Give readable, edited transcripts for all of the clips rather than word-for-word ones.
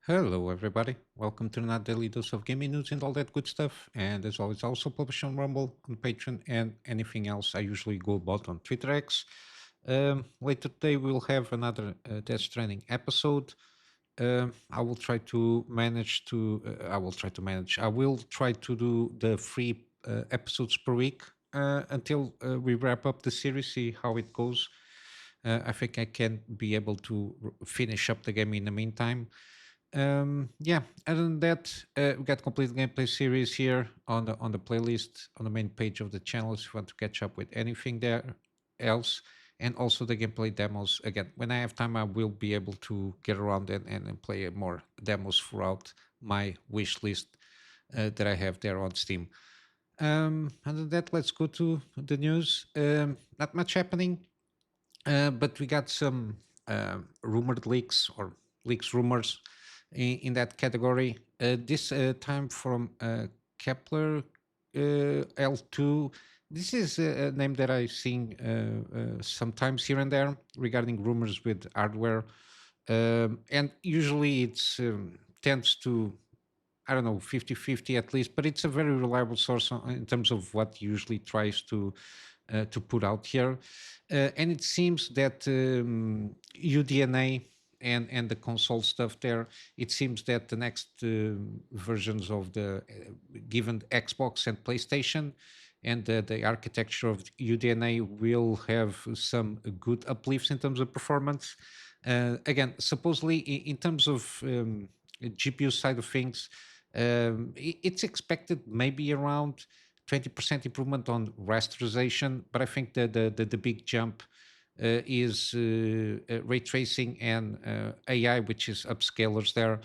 Hello, everybody. Welcome to another daily dose of gaming news and all that good stuff. And as always, also published on Rumble, on Patreon, and anything else I usually go about on Twitter X. Later today, we'll have another Death Stranding episode. I will try to manage to. I will try to manage. I will try to do the three episodes per week until we wrap up the series, see how it goes. I think I can be able to finish up the game in the meantime. Yeah, other than that, we got complete gameplay series here on the playlist on the main page of the channel if you want to catch up with anything there else, and also the gameplay demos. Again, when I have time, I will be able to get around and play more demos throughout my wish list that I have there on Steam. Other than that, let's go to the news. Not much happening, but we got some rumored leaks or leaks rumors in that category. This time from Kepler L2. This is a name that I've seen sometimes here and there regarding rumors with hardware. And usually it's tends to, I don't know, 50-50 at least, but it's a very reliable source in terms of what usually tries to put out here. And it seems that UDNA and the console stuff there, it seems that the next versions of the given Xbox and PlayStation and the architecture of UDNA will have some good uplifts in terms of performance. Again, supposedly in terms of GPU side of things, it's expected maybe around 20% improvement on rasterization, but I think the big jump is ray tracing and AI, which is upscalers there.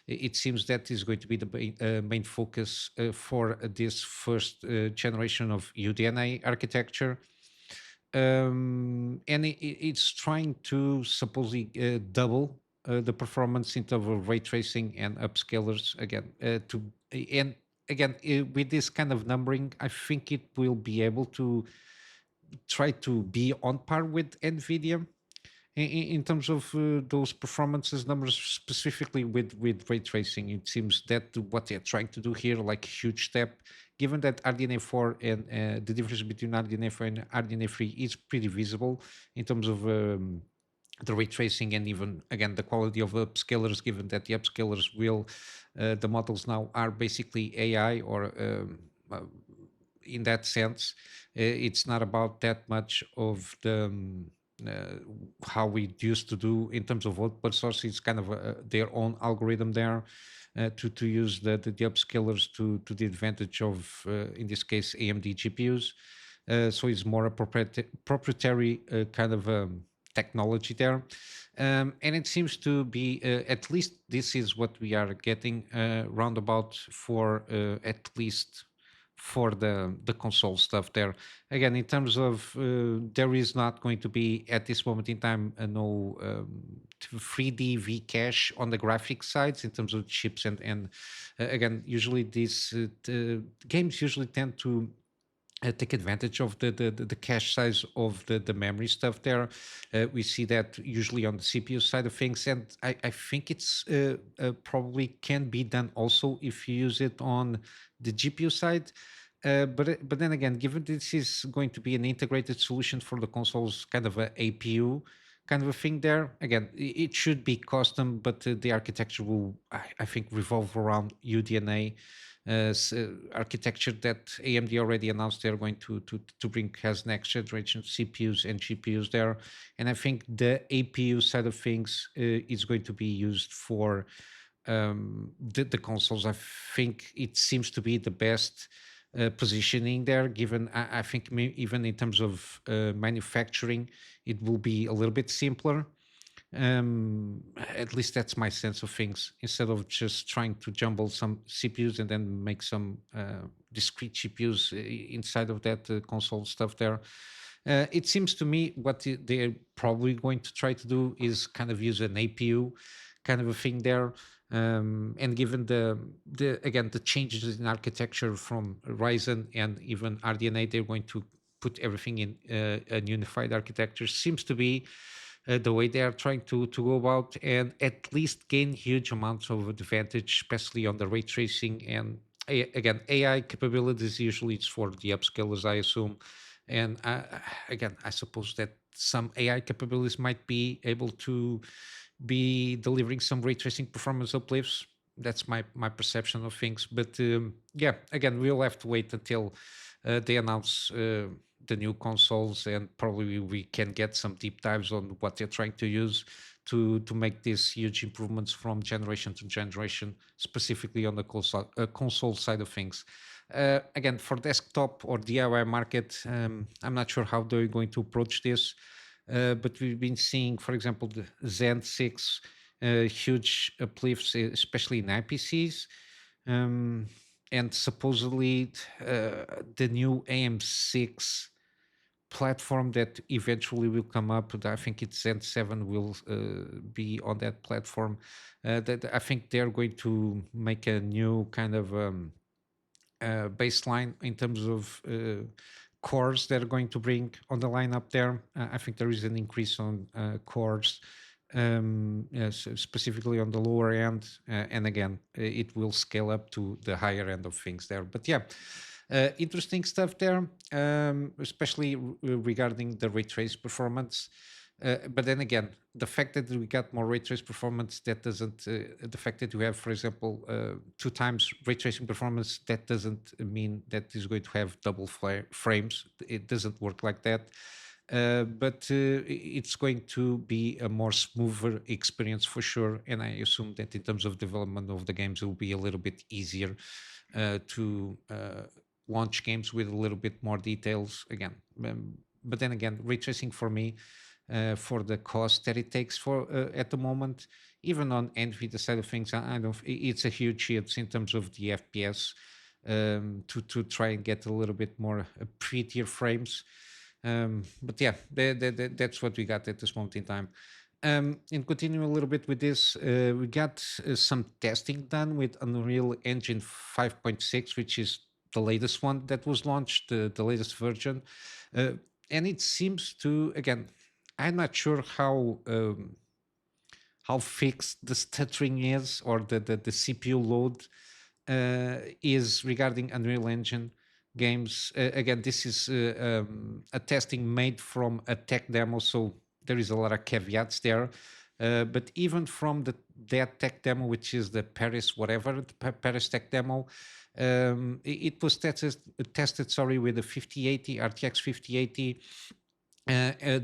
It seems that is going to be the main focus for this first generation of UDNA architecture. And it's trying to supposedly double the performance in terms of ray tracing and upscalers again. And again, with this kind of numbering, I think it will be able to try to be on par with NVIDIA in terms of those performances numbers, specifically with ray tracing. It seems that what they're trying to do here, like huge step, given that RDNA 4 and the difference between RDNA 4 and RDNA 3 is pretty visible in terms of the ray tracing and even again the quality of upscalers, given that the upscalers will the models now are basically AI or in that sense, it's not about that much of the how we used to do in terms of output source. It's kind of their own algorithm there to use the upscalers to the advantage of, in this case, AMD GPUs. So it's more a proprietary kind of technology there. And it seems to be, at least this is what we are getting roundabout for at least for the console stuff there. Again, in terms of there is not going to be at this moment in time no 3D V cache on the graphics sides in terms of chips and again, usually these games usually tend to take advantage of the cache size of the memory stuff there. We see that usually on the CPU side of things, and I think it's probably can be done also if you use it on the GPU side. But then again, given this is going to be an integrated solution for the consoles, kind of a APU kind of a thing there. Again, it should be custom, but the architecture will, I think, revolve around UDNA architecture that AMD already announced they're going to bring as next generation CPUs and GPUs there. And I think the APU side of things is going to be used for the consoles. I think it seems to be the best positioning there, given I think even in terms of manufacturing, it will be a little bit simpler. At least that's my sense of things. Instead of just trying to jumble some CPUs and then make some discrete GPUs inside of that console stuff there. It seems to me what they're probably going to try to do is kind of use an APU kind of a thing there. And given the again the changes in architecture from Ryzen and even RDNA, they're going to put everything in a unified architecture. Seems to be the way they are trying to go about and at least gain huge amounts of advantage, especially on the ray tracing and again AI capabilities. Usually, it's for the upscalers, I assume, and again, I suppose that some AI capabilities might be able to be delivering some ray tracing performance uplifts. That's my perception of things. But yeah, again, we'll have to wait until they announce the new consoles, and probably we can get some deep dives on what they're trying to use to make these huge improvements from generation to generation, specifically on the console side of things. Again, for desktop or DIY market, I'm not sure how they're going to approach this. But we've been seeing, for example, the Zen 6 huge uplifts, especially in IPCs. Um, and supposedly the new AM6 platform that eventually will come up. I think it's Zen 7 will be on that platform. That I think they're going to make a new kind of baseline in terms of cores that are going to bring on the lineup there. I think there is an increase on cores, yes, specifically on the lower end, and again, it will scale up to the higher end of things there. But yeah, interesting stuff there, especially regarding the ray trace performance. But then again, the fact that we got more ray trace performance, that doesn't, the fact that you have, for example, two times ray tracing performance, that doesn't mean that is going to have double frames. It doesn't work like that. But it's going to be a more smoother experience for sure. And I assume that in terms of development of the games, it will be a little bit easier to launch games with a little bit more details again. But then again, ray tracing for me, for the cost that it takes for at the moment, even on NVIDIA side of things, I don't. It's a huge hit in terms of the FPS to try and get a little bit more prettier frames. But yeah, that's what we got at this moment in time. And continuing a little bit with this, we got some testing done with Unreal Engine 5.6, which is the latest one that was launched, the latest version. Uh, and it seems to, again, I'm not sure how fixed the stuttering is or the CPU load is regarding Unreal Engine games. Again, this is a testing made from a tech demo, so there is a lot of caveats there. But even from that tech demo, which is the Paris whatever, the Paris tech demo, it was tested, sorry, with the 5080 RTX 5080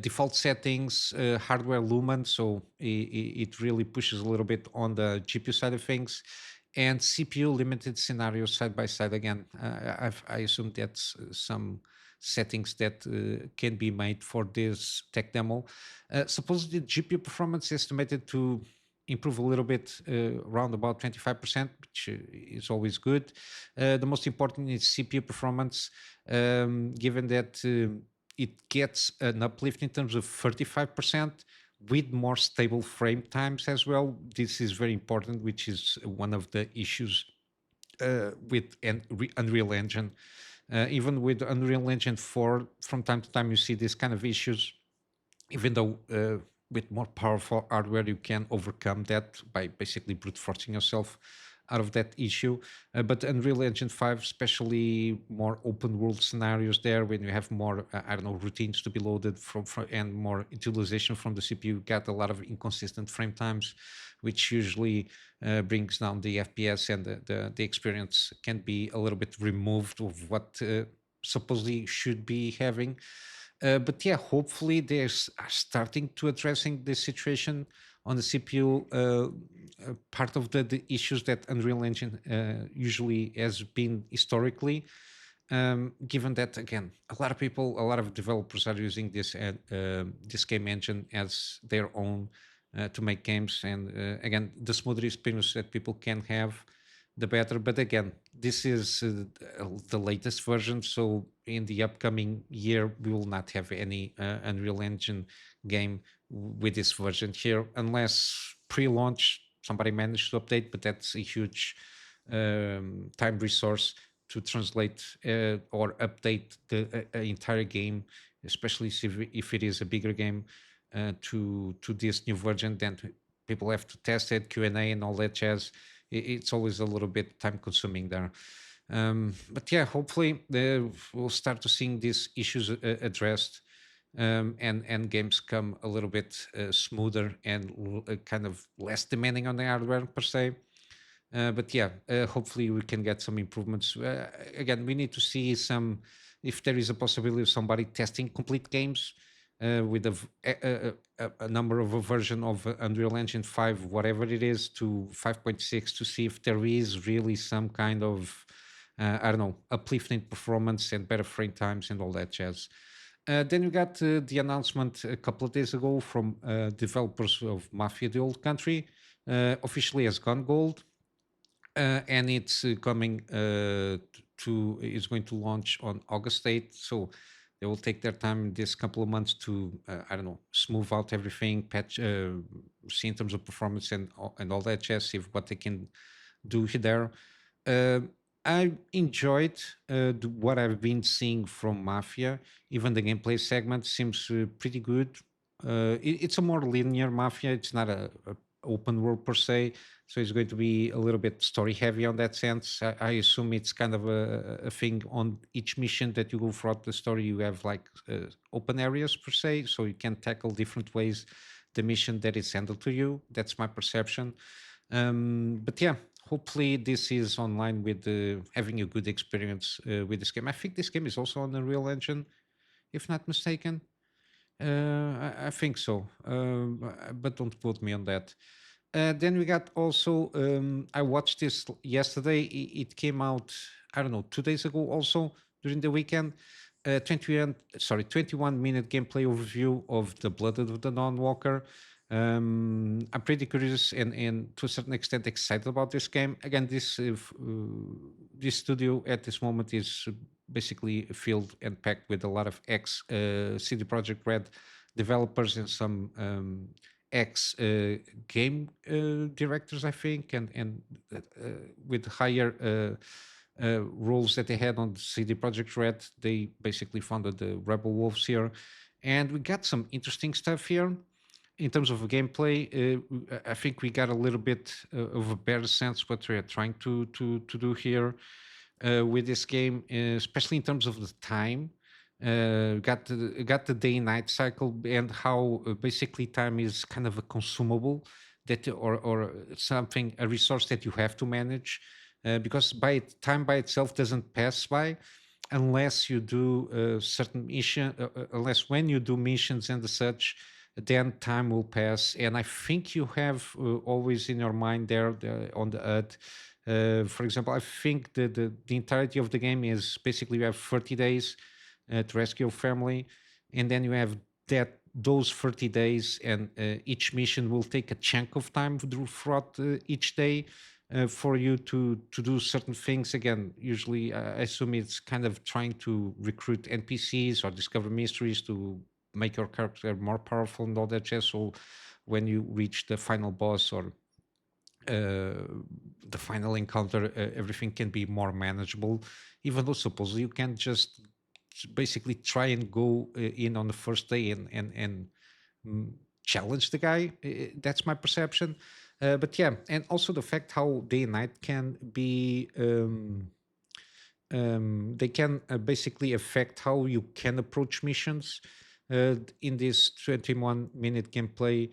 default settings, hardware lumen, so it really pushes a little bit on the GPU side of things, and CPU limited scenarios side by side. Again, I assume that's some settings that can be made for this tech demo. Supposedly, GPU performance estimated to improve a little bit, around about 25%, which is always good. The most important is CPU performance, given that it gets an uplift in terms of 35% with more stable frame times as well. This is very important, which is one of the issues with Unreal Engine. Even with Unreal Engine 4, from time to time, you see these kind of issues, even though with more powerful hardware you can overcome that by basically brute forcing yourself out of that issue. But Unreal Engine 5, especially more open world scenarios there, when you have more, I don't know, routines to be loaded from and more utilization from the CPU, got a lot of inconsistent frame times, which usually brings down the FPS, and the experience can be a little bit removed of what supposedly should be having. But yeah, hopefully are starting to addressing this situation on the CPU. Part of the issues that Unreal Engine usually has been historically, given that again, a lot of people, a lot of developers are using this game engine as their own to make games, and again, the smoother experience that people can have, the better. But again, this is the latest version, so in the upcoming year we will not have any Unreal Engine game with this version here, unless pre-launch somebody managed to update. But that's a huge time resource to translate or update the entire game, especially if it is a bigger game. to this new version. Then people have to test it, Q&A and all that jazz. It's always a little bit time consuming there. But yeah, hopefully we'll start to seeing these issues addressed, and games come a little bit smoother and kind of less demanding on the hardware per se. But yeah, hopefully we can get some improvements. Again, we need to see some, if there is a possibility of somebody testing complete games with a number of a version of Unreal Engine 5, whatever it is, to 5.6, to see if there is really some kind of, I don't know, uplifting performance and better frame times and all that jazz. Then you got the announcement a couple of days ago from developers of Mafia, the old country, officially has gone gold, and it's coming to is going to launch on August 8th. So they will take their time this couple of months to I don't know, smooth out everything, patch, see in terms of performance and all that jazz, see what they can do there. Uh, I enjoyed what I've been seeing from Mafia. Even the gameplay segment seems pretty good. It's a more linear Mafia. It's not a open world per se, so it's going to be a little bit story heavy on that sense. I assume it's kind of a thing on each mission that you go throughout the story. You have like open areas per se, so you can tackle different ways the mission that is handled to you. That's my perception. But yeah, hopefully this is online with having a good experience with this game. I think this game is also on the Unreal Engine, if not mistaken. I think so, but don't quote me on that. Then we got also. I watched this yesterday. It came out. I don't know, 2 days ago. Also during the weekend. 21-minute gameplay overview of the Blood of the Dawnwalker. I'm pretty curious and to a certain extent excited about this game. Again, this studio at this moment is basically filled and packed with a lot of ex CD Projekt Red developers and some ex game directors, I think, and with higher roles that they had on CD Projekt Red. They basically founded the Rebel Wolves here, and we got some interesting stuff here in terms of gameplay. I think we got a little bit of a better sense what we're trying to do here with this game, especially in terms of the time. Got the day and night cycle, and how basically time is kind of a consumable that, or something, a resource that you have to manage, because time by itself doesn't pass by unless you do certain mission, unless when you do missions and such, then time will pass. And I think you have always in your mind there on the earth. For example, I think the entirety of the game is basically you have 30 days to rescue your family, and then you have those 30 days, and each mission will take a chunk of time throughout each day for you to do certain things. Again, usually I assume it's kind of trying to recruit NPCs or discover mysteries to make your character more powerful and all that jazz. So when you reach the final boss or the final encounter, everything can be more manageable. Even though supposedly you can just basically try and go in on the first day and mm, challenge the guy. That's my perception. But yeah, and also the fact how day and night can be. They can basically affect how you can approach missions in this 21-minute gameplay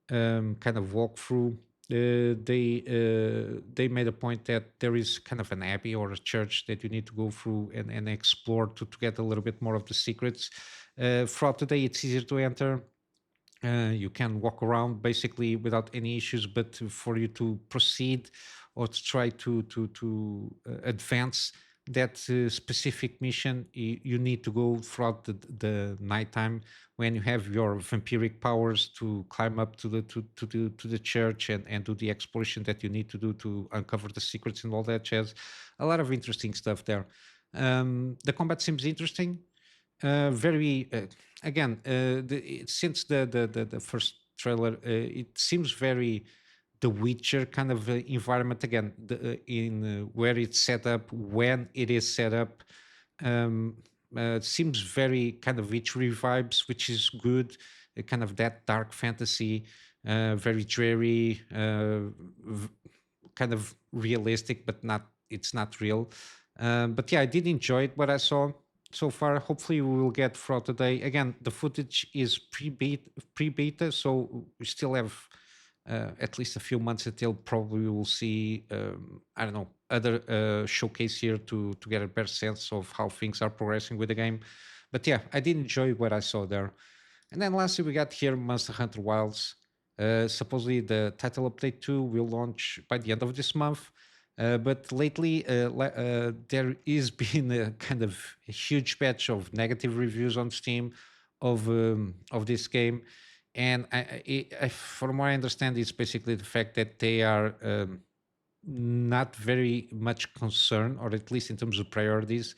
kind of walkthrough. They made a point that there is kind of an abbey or a church that you need to go through and explore to get a little bit more of the secrets. Throughout the day, it's easier to enter. You can walk around basically without any issues, but for you to proceed or to try to advance that specific mission, you need to go throughout the nighttime when you have your vampiric powers to climb up to the church and do the exploration that you need to do to uncover the secrets and all that jazz. A lot of interesting stuff there. The combat seems interesting. Very again, since the first trailer, it seems very the Witcher kind of environment again, in where it's set up, when it is set up. Seems very kind of Witchery vibes, which is good. kind of that dark fantasy, very dreary, kind of realistic, but not it's not real. But yeah, I did enjoy it. What I saw so far. Hopefully, we will get throughout the day. Again, the footage is pre-beta, so we still have at least a few months until probably we will see. I don't know, other showcase here to get a better sense of how things are progressing with the game. But yeah, I did enjoy what I saw there. And then lastly, we got here Monster Hunter Wilds. Supposedly, the title update 2 will launch by the end of this month. But lately, there is been a kind of a huge batch of negative reviews on Steam of this game, and from what I understand, it's basically the fact that they are not very much concerned, or at least in terms of priorities,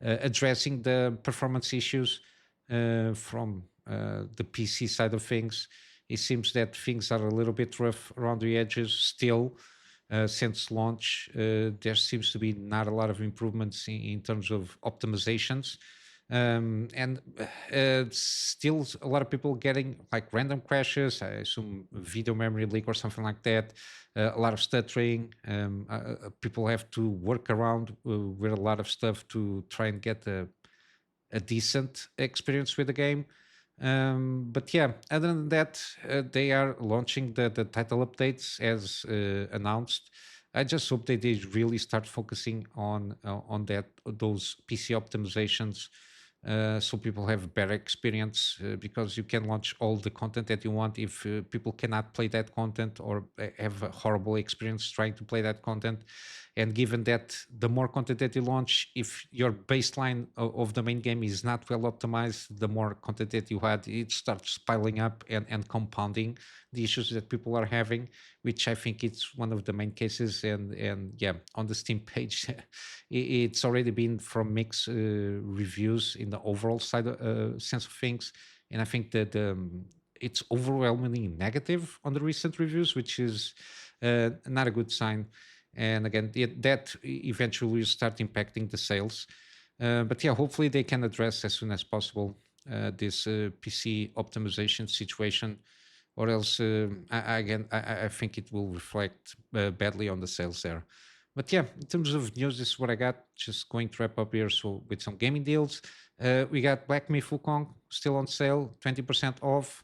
addressing the performance issues from the PC side of things. It seems that things are a little bit rough around the edges still. Since launch, there seems to be not a lot of improvements in terms of optimizations. And still a lot of people getting like random crashes, I assume video memory leak or something like that, a lot of stuttering. People have to work around with a lot of stuff to try and get a decent experience with the game. But yeah, other than that, they are launching the title updates as announced. I just hope that they really start focusing on that those PC optimizations, so people have a better experience. Because you can launch all the content that you want, if people cannot play that content or have a horrible experience trying to play that content. And given that the more content that you launch, if your baseline of the main game is not well optimized, the more content that you had, it starts piling up and compounding the issues that people are having, which I think it's one of the main cases. And yeah, on the Steam page, it's already been from mixed reviews in the overall side sense of things. And I think that it's overwhelmingly negative on the recent reviews, which is not a good sign. And again, that eventually will start impacting the sales. But yeah, hopefully they can address as soon as possible this PC optimization situation, or else I think it will reflect badly on the sales there. But yeah, in terms of news, this is what I got. Just going to wrap up here. So with some gaming deals, we got Black Myth Wukong still on sale, 20% off.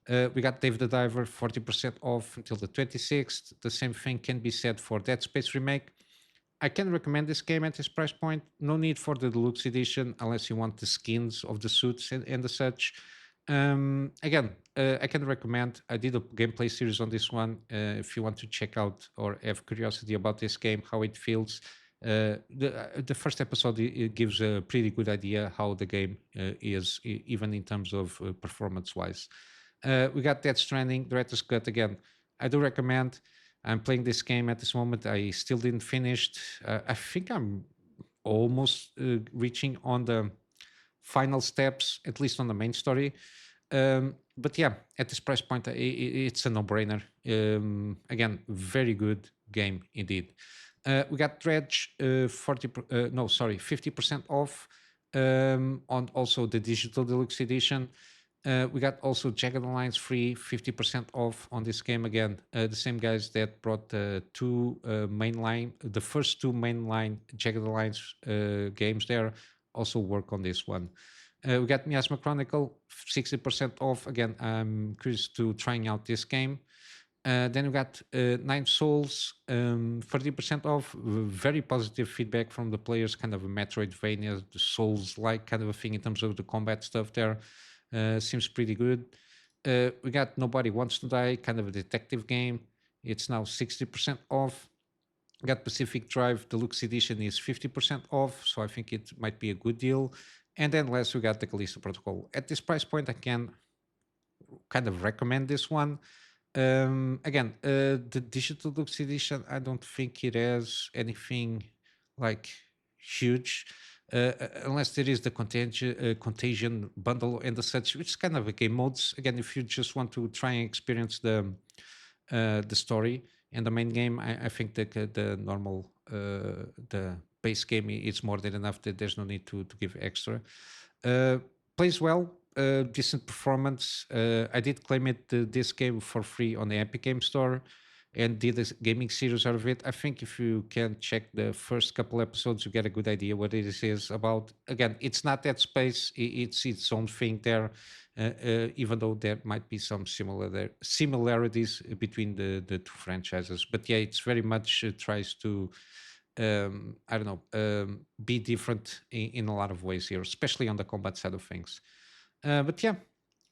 We got Dave the Diver, 40% off until the 26th. The same thing can be said for Dead Space Remake. I can recommend this game at this price point. No need for the deluxe edition unless you want the skins of the suits and the such. Again, I can recommend. I did a gameplay series on this one. If you want to check out or have curiosity about this game, how it feels, the first episode it gives a pretty good idea how the game is, even in terms of performance wise. We got Death Stranding, Director's Cut again. I do recommend. I'm playing this game at this moment. I still didn't finish. I think I'm almost reaching on the final steps, at least on the main story. But yeah, at this price point, it's a no-brainer. Again, very good game indeed. We got Dredge, 50% off on also the digital deluxe edition. We got also Jagged Alliance free, 50% off on this game again. The same guys that brought the the first two mainline Jagged Alliance games there also work on this one. We got Miasma Chronicle, 60% off. Again, I'm curious to trying out this game. Then we got Nine Souls, 30% off. Very positive feedback from the players, kind of a Metroidvania, the Souls-like kind of a thing in terms of the combat stuff there. Seems pretty good. We got Nobody Wants to Die, kind of a detective game. It's now 60% off. We got Pacific Drive Deluxe Edition is 50% off, so I think it might be a good deal. And then last, we got the Callisto Protocol. At this price point, I can kind of recommend this one. Again, the digital deluxe edition, I don't think it has anything like huge, unless there is the contagion bundle and the such, which is kind of a game modes. Again, if you just want to try and experience the story and the main game, I think the normal the base game is more than enough. That there's no need to give extra. Plays well. decent performance. I did claim this game for free on the Epic Game Store, and did a gaming series out of it. I think if you can check the first couple episodes, you get a good idea what it is about. Again, it's not that space; it's its own thing there. Even though there might be some similarities between the two franchises, but yeah, it's very much tries to I don't know, be different in a lot of ways here, especially on the combat side of things. But yeah,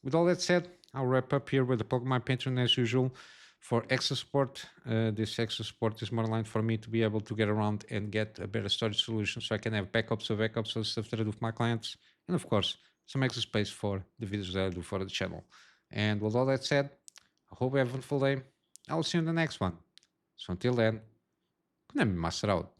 with all that said, I'll wrap up here with the Pokemon Patreon as usual. For extra support, this extra support is more aligned for me to be able to get around and get a better storage solution so I can have backups of stuff that I do with my clients. And of course, some extra space for the videos that I do for the channel. And with all that said, I hope you have a wonderful day. I will see you in the next one. So until then, Kunami Master out.